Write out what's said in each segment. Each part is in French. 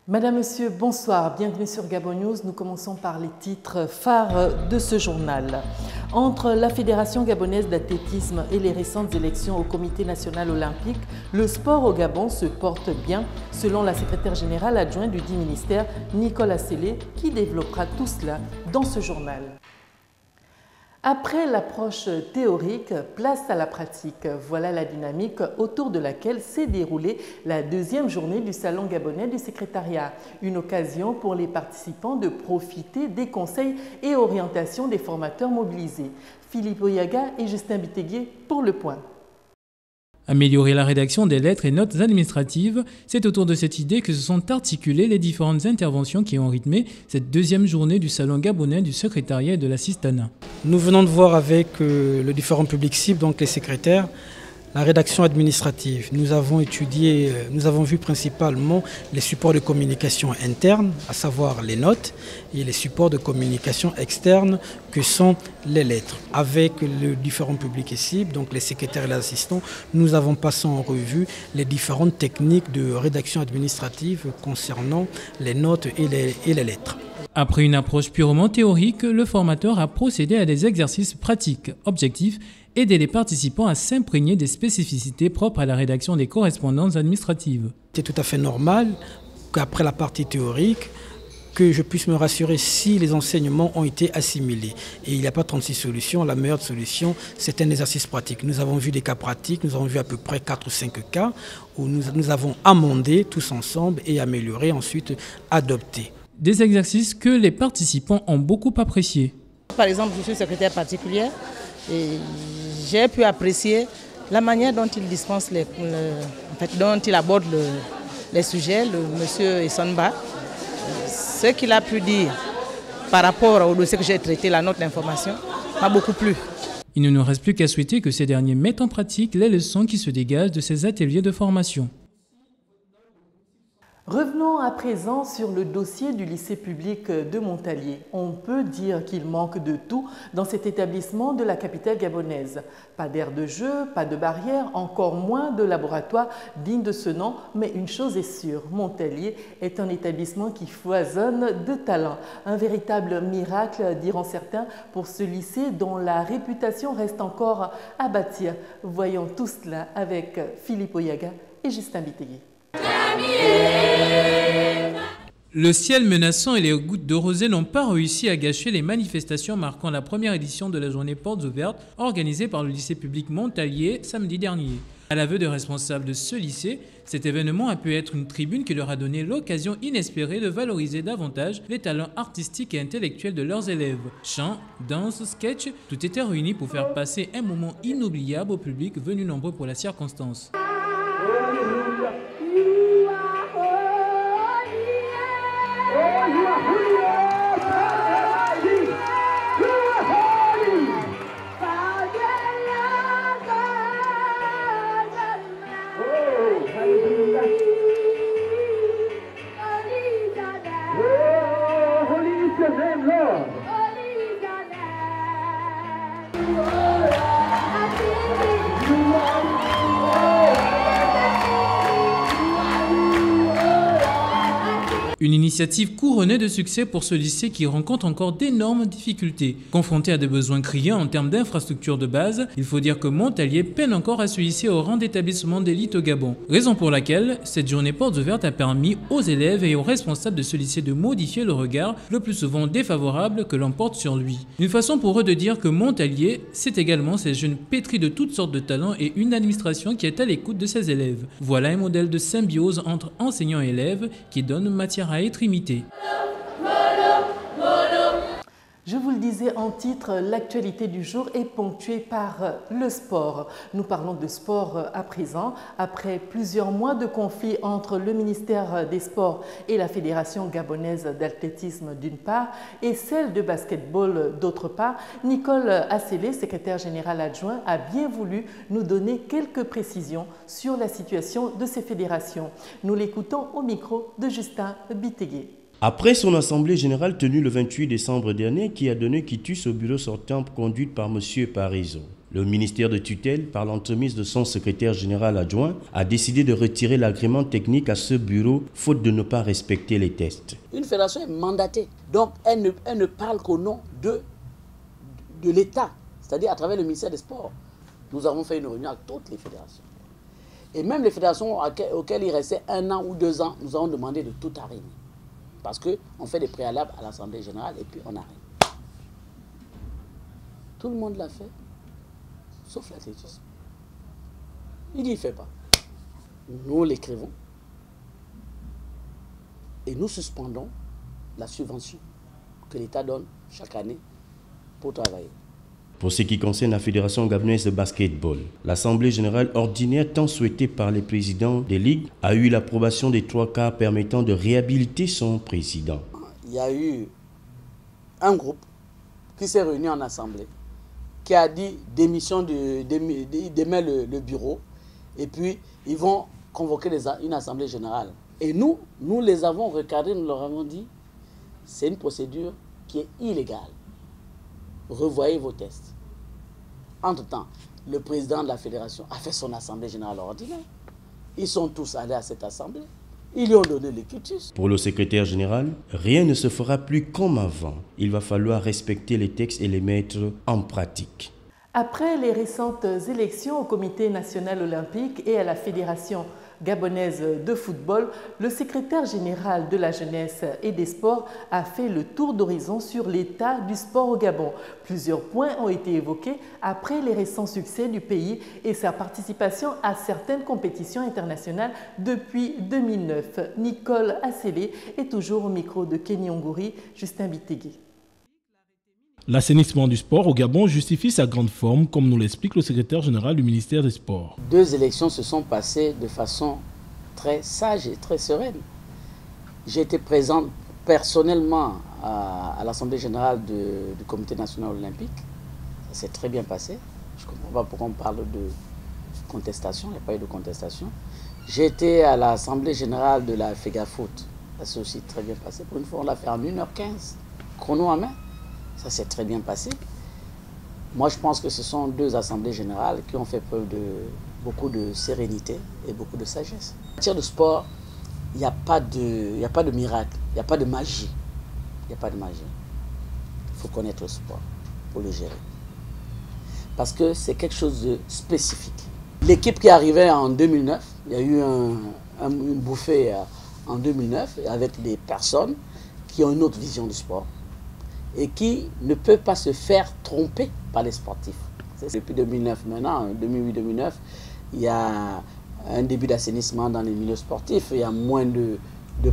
Madame, Monsieur, bonsoir. Bienvenue sur Gabon News. Nous commençons par les titres phares de ce journal. Entre la Fédération gabonaise d'athlétisme et les récentes élections au Comité national olympique, le sport au Gabon se porte bien, selon la secrétaire générale adjointe du dit ministère, Nicole Assélé, qui développera tout cela dans ce journal. Après l'approche théorique, place à la pratique. Voilà la dynamique autour de laquelle s'est déroulée la deuxième journée du Salon gabonais du secrétariat. Une occasion pour les participants de profiter des conseils et orientations des formateurs mobilisés. Philippe Oyaga et Justin Biteguier pour le point. Améliorer la rédaction des lettres et notes administratives, c'est autour de cette idée que se sont articulées les différentes interventions qui ont rythmé cette deuxième journée du Salon gabonais du secrétariat et de l'assistanat. Nous venons de voir avec le différent public cible, donc les secrétaires, la rédaction administrative. Nous avons étudié, nous avons vu principalement les supports de communication interne, à savoir les notes, et les supports de communication externe que sont les lettres. Avec le différent public et cible, donc les secrétaires et les assistants, nous avons passé en revue les différentes techniques de rédaction administrative concernant les notes et les lettres. Après une approche purement théorique, le formateur a procédé à des exercices pratiques, objectifs, aider les participants à s'imprégner des spécificités propres à la rédaction des correspondances administratives. C'est tout à fait normal qu'après la partie théorique, que je puisse me rassurer si les enseignements ont été assimilés. Et il n'y a pas 36 solutions, la meilleure solution, c'est un exercice pratique. Nous avons vu des cas pratiques, nous avons vu à peu près 4 ou 5 cas où nous avons amendé tous ensemble et amélioré, ensuite adopté. Des exercices que les participants ont beaucoup appréciés. Par exemple, je suis secrétaire particulière et j'ai pu apprécier la manière dont il dispense, dont il aborde les sujets, le monsieur Essonba. Ce qu'il a pu dire par rapport au dossier que j'ai traité, la note d'information, m'a beaucoup plu. Il ne nous reste plus qu'à souhaiter que ces derniers mettent en pratique les leçons qui se dégagent de ces ateliers de formation. Revenons à présent sur le dossier du lycée public de Montalier. On peut dire qu'il manque de tout dans cet établissement de la capitale gabonaise. Pas d'aire de jeu, pas de barrière, encore moins de laboratoire digne de ce nom, mais une chose est sûre, Montalier est un établissement qui foisonne de talent. Un véritable miracle, diront certains, pour ce lycée dont la réputation reste encore à bâtir. Voyons tout cela avec Philippe Oyaga et Justin Biteguier. Le ciel menaçant et les gouttes de rosée n'ont pas réussi à gâcher les manifestations marquant la première édition de la journée Portes ouvertes organisée par le lycée public Montalier samedi dernier. À l'aveu des responsables de ce lycée, cet événement a pu être une tribune qui leur a donné l'occasion inespérée de valoriser davantage les talents artistiques et intellectuels de leurs élèves. Chants, danse, sketch, tout était réuni pour faire passer un moment inoubliable au public venu nombreux pour la circonstance. Une initiative couronnée de succès pour ce lycée qui rencontre encore d'énormes difficultés. Confronté à des besoins criants en termes d'infrastructures de base, il faut dire que Montalier peine encore à se hisser au rang d'établissement d'élite au Gabon. Raison pour laquelle cette journée Portes ouvertes a permis aux élèves et aux responsables de ce lycée de modifier le regard, le plus souvent défavorable, que l'on porte sur lui. Une façon pour eux de dire que Montalier, c'est également ces jeunes pétris de toutes sortes de talents et une administration qui est à l'écoute de ses élèves. Voilà un modèle de symbiose entre enseignants et élèves qui donne matière à être imité. Je vous le disais en titre, l'actualité du jour est ponctuée par le sport. Nous parlons de sport à présent. Après plusieurs mois de conflit entre le ministère des Sports et la Fédération gabonaise d'athlétisme d'une part et celle de basketball d'autre part, Nicole Assélé, secrétaire générale adjoint, a bien voulu nous donner quelques précisions sur la situation de ces fédérations. Nous l'écoutons au micro de Justin Biteguier. Après son assemblée générale tenue le 28 décembre dernier qui a donné quitus au bureau sortant conduite par M. Parizeau, Le ministère de tutelle, par l'entremise de son secrétaire général adjoint, a décidé de retirer l'agrément technique à ce bureau, faute de ne pas respecter les tests. Une fédération est mandatée, donc elle ne parle qu'au nom de l'État, c'est-à-dire à travers le ministère des Sports. Nous avons fait une réunion avec toutes les fédérations. Et même les fédérations auxquelles il restait 1 an ou 2 ans, nous avons demandé de tout arrêter. Parce qu'on fait des préalables à l'Assemblée générale et puis on arrête. Tout le monde l'a fait, sauf l'athlétisme. Il dit il ne fait pas. Nous l'écrivons et nous suspendons la subvention que l'État donne chaque année pour travailler. Pour ce qui concerne la Fédération gabonaise de basketball, l'Assemblée générale ordinaire tant souhaitée par les présidents des ligues a eu l'approbation des 3/4 permettant de réhabiliter son président. Il y a eu un groupe qui s'est réuni en Assemblée, qui a dit démission démet le bureau, et puis ils vont convoquer une Assemblée générale. Et nous les avons recadrés, nous leur avons dit, c'est une procédure qui est illégale. Revoyez vos tests. Entre-temps, le président de la fédération a fait son assemblée générale ordinaire. Ils sont tous allés à cette assemblée. Ils lui ont donné le quitus. Pour le secrétaire général, rien ne se fera plus comme avant. Il va falloir respecter les textes et les mettre en pratique. Après les récentes élections au Comité national olympique et à la Fédération gabonaise de football, le secrétaire général de la jeunesse et des sports a fait le tour d'horizon sur l'état du sport au Gabon. Plusieurs points ont été évoqués après les récents succès du pays et sa participation à certaines compétitions internationales depuis 2009. Nicole Assélé est toujours au micro de Kenny Ongouri, Justin Bitegui. L'assainissement du sport au Gabon justifie sa grande forme, comme nous l'explique le secrétaire général du ministère des Sports. 2 élections se sont passées de façon très sage et très sereine. J'ai été présent personnellement à l'Assemblée générale du Comité national olympique. Ça s'est très bien passé. Je ne comprends pas pourquoi on parle de contestation, il n'y a pas eu de contestation. J'ai été à l'Assemblée générale de la FEGAFOOT. Ça s'est aussi très bien passé. Pour une fois, on l'a fait en 1h15, chrono en main. Ça s'est très bien passé. Moi, je pense que ce sont 2 assemblées générales qui ont fait preuve de beaucoup de sérénité et beaucoup de sagesse. En matière de sport, il n'y a pas de miracle, il n'y a pas de magie. Il n'y a pas de magie. Il faut connaître le sport pour le gérer. Parce que c'est quelque chose de spécifique. L'équipe qui arrivait en 2009, il y a eu une bouffée en 2009 avec des personnes qui ont une autre vision du sport et qui ne peut pas se faire tromper par les sportifs. Depuis 2009 maintenant, 2008-2009, il y a un début d'assainissement dans les milieux sportifs, il y a moins de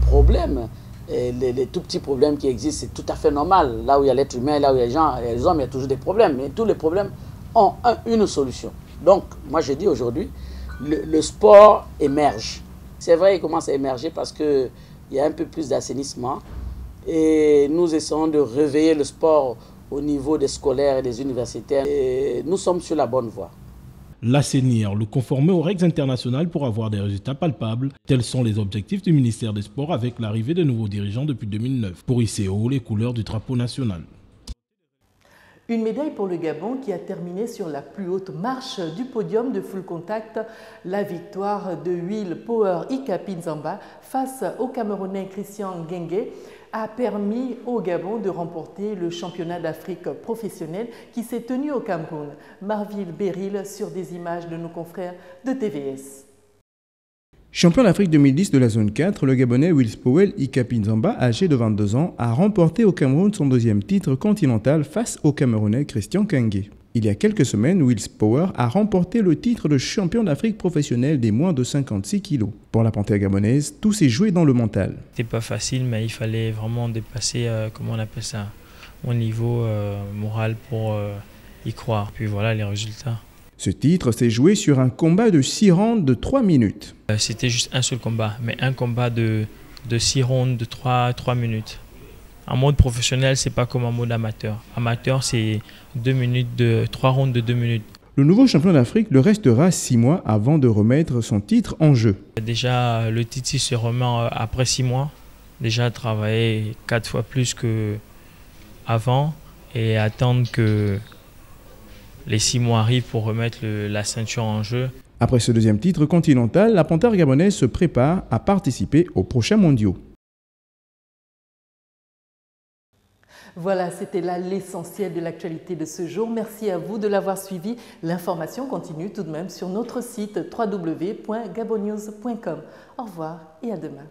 problèmes. Et les tout petits problèmes qui existent, c'est tout à fait normal. Là où il y a l'être humain, là où il y a les hommes, il y a toujours des problèmes. Mais tous les problèmes ont une solution. Donc, moi je dis aujourd'hui, le sport émerge. C'est vrai, il commence à émerger parce qu'il y a un peu plus d'assainissement. Et nous essayons de réveiller le sport au niveau des scolaires et des universitaires. Et nous sommes sur la bonne voie. L'assainir, le conformer aux règles internationales pour avoir des résultats palpables. Tels sont les objectifs du ministère des Sports avec l'arrivée de nouveaux dirigeants depuis 2009 pour hisser haut les couleurs du drapeau national. Une médaille pour le Gabon qui a terminé sur la plus haute marche du podium de full contact. La victoire de Will Power Ikapi Nzamba face au Camerounais Christian Ngengue a permis au Gabon de remporter le championnat d'Afrique professionnel qui s'est tenu au Cameroun. Marville Beryl sur des images de nos confrères de TVS. Champion d'Afrique 2010 de la zone 4, le Gabonais Will Powell Ikapi Nzamba, âgé de 22 ans, a remporté au Cameroun son 2e titre continental face au Camerounais Christian Ngengue. Il y a quelques semaines, Will Power a remporté le titre de champion d'Afrique professionnel des moins de 56 kilos. Pour la panthère gabonaise, tout s'est joué dans le mental. C'était pas facile, mais il fallait vraiment dépasser, comment on appelle ça, mon niveau moral pour y croire. Puis voilà les résultats. Ce titre s'est joué sur un combat de 6 rounds de 3 minutes. C'était juste un seul combat, mais un combat de 6 rounds de 3 minutes. En mode professionnel, c'est pas comme en mode amateur. Amateur, c'est 3 rounds de 2 minutes. Le nouveau champion d'Afrique le restera 6 mois avant de remettre son titre en jeu. Déjà, le titre se remet après 6 mois. Déjà, travailler 4 fois plus qu'avant et attendre que les 6 mois arrivent pour remettre la ceinture en jeu. Après ce deuxième titre continental, la panthère gabonaise se prépare à participer aux prochains mondiaux. Voilà, c'était là l'essentiel de l'actualité de ce jour. Merci à vous de l'avoir suivi. L'information continue tout de même sur notre site www.gabonnews.com. Au revoir et à demain.